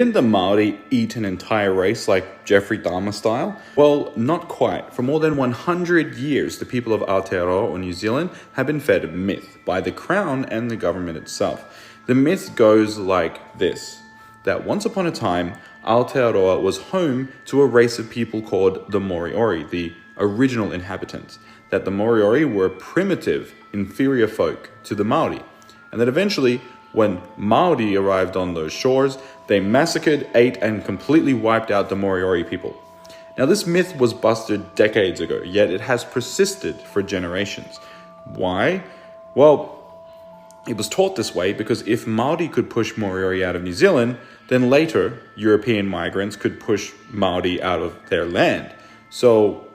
Didn't the Maori eat an entire race like Jeffrey Dahmer style? Well, not quite. For more than 100 years, the people of Aotearoa or New Zealand have been fed a myth by the Crown and the government itself. The myth goes like this, that once upon a time, Aotearoa was home to a race of people called the moriori, the original inhabitants, that the moriori were primitive, inferior folk to the Maori, and that eventually, when Maori arrived on those shores, they massacred, ate, and completely wiped out the Moriori people. Now, this myth was busted decades ago, yet it has persisted for generations. Why? Well, it was taught this way because if Maori could push Moriori out of New Zealand, then later European migrants could push Maori out of their land. So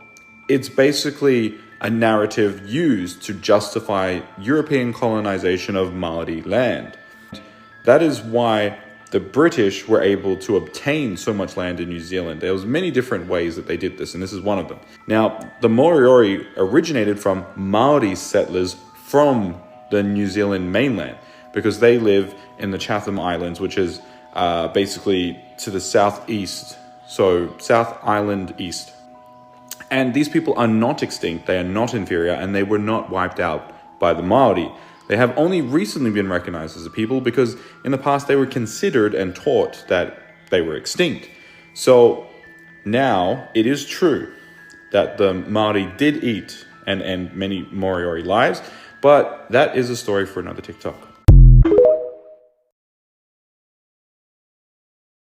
it's basically a narrative used to justify European colonization of Maori land. That is why the British were able to obtain so much land in New Zealand. There was many different ways that they did this, and this is one of them. Now, the Moriori originated from Maori settlers from the New Zealand mainland because they live in the Chatham Islands, which is basically to the southeast, so South Island East. And these people are not extinct, they are not inferior, and they were not wiped out by the Maori. They have only recently been recognized as a people because in the past they were considered and taught that they were extinct. So now it is true that the Maori did eat and end many Moriori lives, but that is a story for another TikTok.